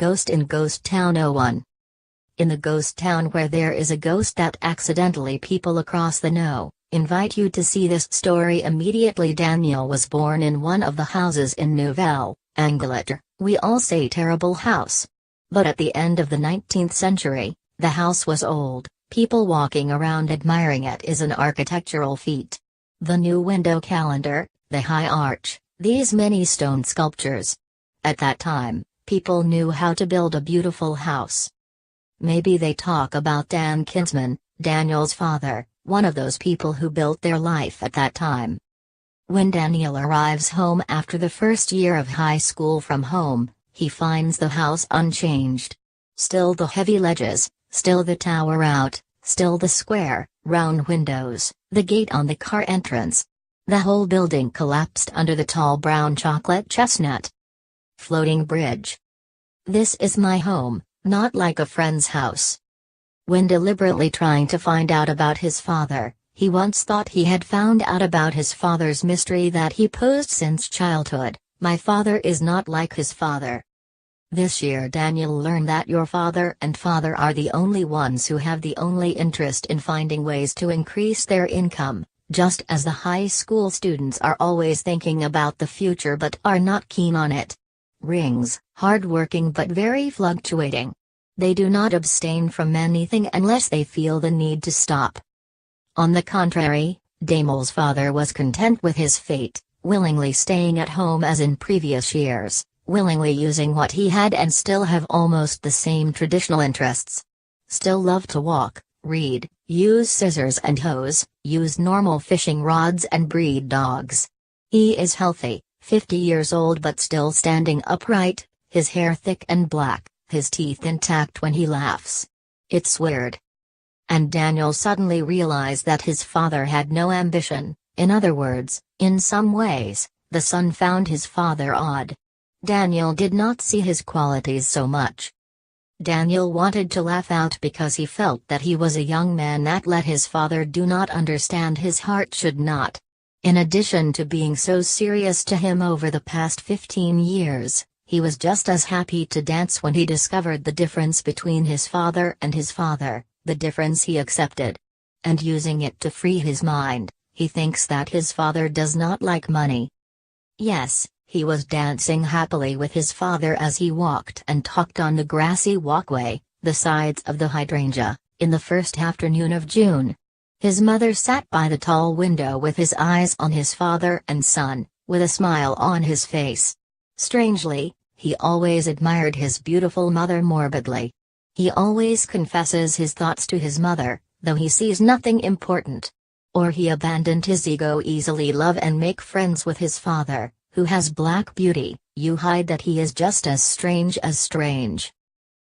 Ghost in Ghost Town 01. In the ghost town where there is a ghost that accidentally people across the know, invite you to see this story immediately. Daniel was born in one of the houses in Nouvelle, Angleterre, we all say terrible house. But at the end of the 19th century, the house was old, people walking around admiring it is an architectural feat. The new window calendar, the high arch, these many stone sculptures. At that time, people knew how to build a beautiful house. Maybe they talk about Dan Kinsman, Daniel's father, one of those people who built their life at that time. When Daniel arrives home after the first year of high school from home, he finds the house unchanged. Still the heavy ledges, still the tower out, still the square, round windows, the gate on the car entrance. The whole building collapsed under the tall brown chocolate chestnut floating bridge. This is my home, not like a friend's house. When deliberately trying to find out about his father, he once thought he had found out about his father's mystery that he posed since childhood. My father is not like his father. This year Daniel learned that your father and father are the only ones who have the only interest in finding ways to increase their income, just as the high school students are always thinking about the future but are not keen on it. Rings, hard-working but very fluctuating. They do not abstain from anything unless they feel the need to stop. On the contrary, Daniel's father was content with his fate, willingly staying at home as in previous years, willingly using what he had and still have almost the same traditional interests. Still love to walk, read, use scissors and hose, use normal fishing rods and breed dogs. He is healthy, 50 years old but still standing upright, his hair thick and black, his teeth intact when he laughs. It's weird. And Daniel suddenly realized that his father had no ambition. In other words, in some ways, the son found his father odd. Daniel did not see his qualities so much. Daniel wanted to laugh out because he felt that he was a young man that let his father do not understand his heart should not. In addition to being so serious to him over the past 15 years, he was just as happy to dance when he discovered the difference between his father and his father, the difference he accepted. And using it to free his mind, he thinks that his father does not like money. Yes, he was dancing happily with his father as he walked and talked on the grassy walkway, the sides of the hydrangea, in the first afternoon of June. His mother sat by the tall window with his eyes on his father and son, with a smile on his face. Strangely, he always admired his beautiful mother morbidly. He always confesses his thoughts to his mother, though he sees nothing important. Or he abandoned his ego easily love and make friends with his father, who has black beauty, you hide that he is just as strange as strange.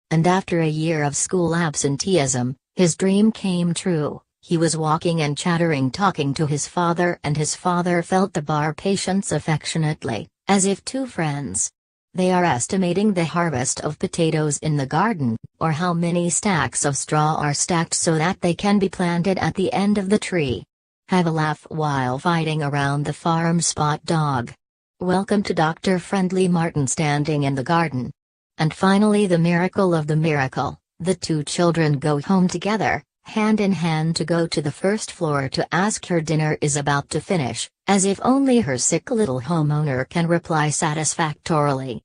And after a year of school absenteeism, his dream came true. He was walking and chattering talking to his father and his father felt the bar patients affectionately, as if two friends. They are estimating the harvest of potatoes in the garden, or how many stacks of straw are stacked so that they can be planted at the end of the tree. Have a laugh while fighting around the farm spot dog. Welcome to Dr. Friendly Martin standing in the garden. And finally the miracle of the miracle, the two children go home together, hand in hand to go to the first floor to ask her dinner is about to finish, as if only her sick little homeowner can reply satisfactorily.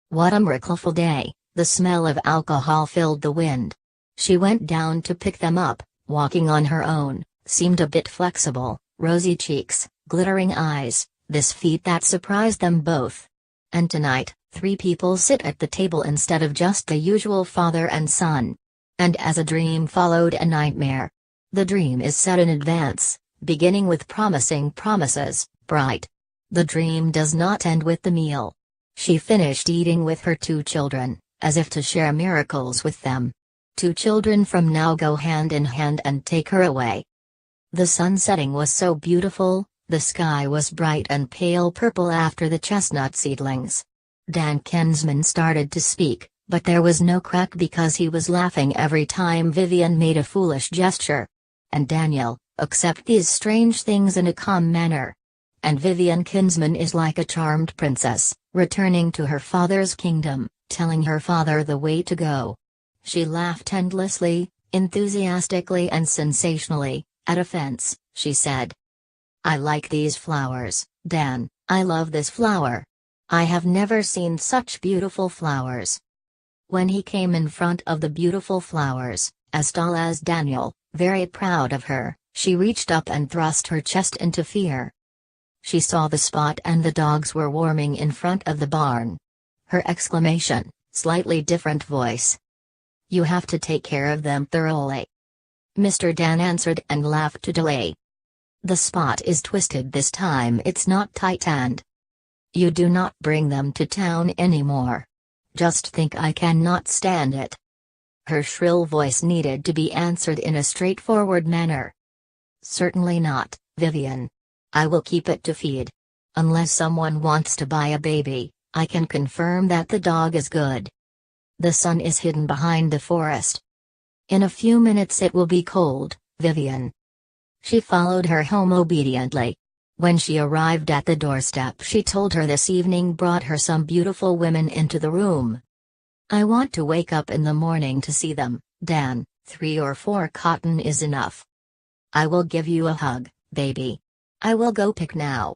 What a miracleful day, the smell of alcohol filled the wind. She went down to pick them up, walking on her own, seemed a bit flexible, rosy cheeks, glittering eyes, this feat that surprised them both. And tonight, 3 people sit at the table instead of just the usual father and son. And as a dream followed a nightmare. The dream is set in advance, beginning with promising promises, bright. The dream does not end with the meal. She finished eating with her 2 children, as if to share miracles with them. 2 children from now go hand in hand and take her away. The sun setting was so beautiful, the sky was bright and pale purple after the chestnut seedlings. Dan Kinsman started to speak, but there was no crack because he was laughing every time Vivian made a foolish gesture. And Daniel, accept these strange things in a calm manner. And Vivian Kinsman is like a charmed princess, returning to her father's kingdom, telling her father the way to go. She laughed endlessly, enthusiastically and sensationally. At a fence, she said, "I like these flowers, Dan, I love this flower. I have never seen such beautiful flowers." When he came in front of the beautiful flowers, as tall as Daniel, very proud of her, she reached up and thrust her chest into fear. She saw the spot and the dogs were warming in front of the barn. Her exclamation, slightly different voice. "You have to take care of them thoroughly." Mr. Dan answered and laughed to delay. "The spot is twisted this time, it's not tightened. You do not bring them to town anymore. Just think, I cannot stand it." Her shrill voice needed to be answered in a straightforward manner. "Certainly not, Vivian. I will keep it to feed. Unless someone wants to buy a baby, I can confirm that the dog is good. The sun is hidden behind the forest. In a few minutes it will be cold, Vivian." She followed her home obediently. When she arrived at the doorstep, she told her this evening brought her some beautiful women into the room. "I want to wake up in the morning to see them, Dan, 3 or 4 cotton is enough. I will give you a hug, baby. I will go pick now."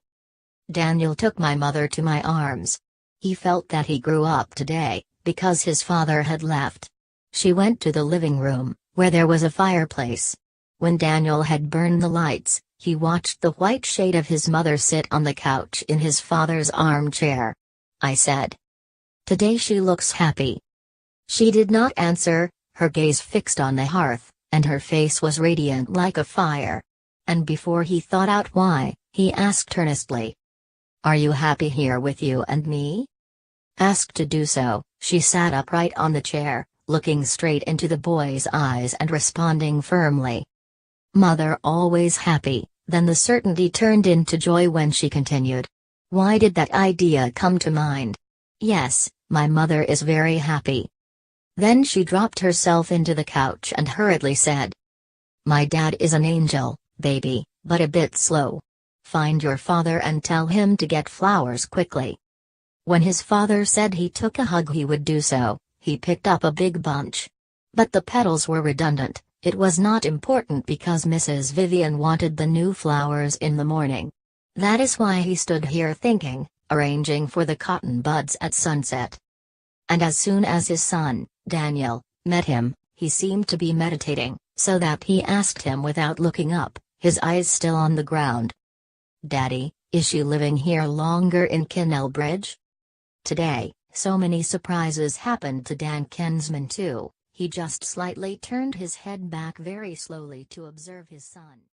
Daniel took my mother to my arms. He felt that he grew up today, because his father had left. She went to the living room, where there was a fireplace. When Daniel had burned the lights, he watched the white shade of his mother sit on the couch in his father's armchair. I said, "Today she looks happy." She did not answer, her gaze fixed on the hearth, and her face was radiant like a fire. And before he thought out why, he asked earnestly, "Are you happy here with you and me?" Asked to do so, she sat upright on the chair, looking straight into the boy's eyes and responding firmly. "Mother always happy." Then the certainty turned into joy when she continued, "Why did that idea come to mind? Yes, my mother is very happy." Then she dropped herself into the couch and hurriedly said, "My dad is an angel, baby, but a bit slow. Find your father and tell him to get flowers quickly." When his father said he took a hug he would do so, he picked up a big bunch. But the petals were redundant. It was not important because Mrs. Vivian wanted the new flowers in the morning. That is why he stood here thinking, arranging for the cotton buds at sunset. And as soon as his son, Daniel, met him, he seemed to be meditating, so that he asked him without looking up, his eyes still on the ground, "Daddy, is she living here longer in Kinnelbridge?" Today, so many surprises happened to Dan Kinsman too. He just slightly turned his head back very slowly to observe his son.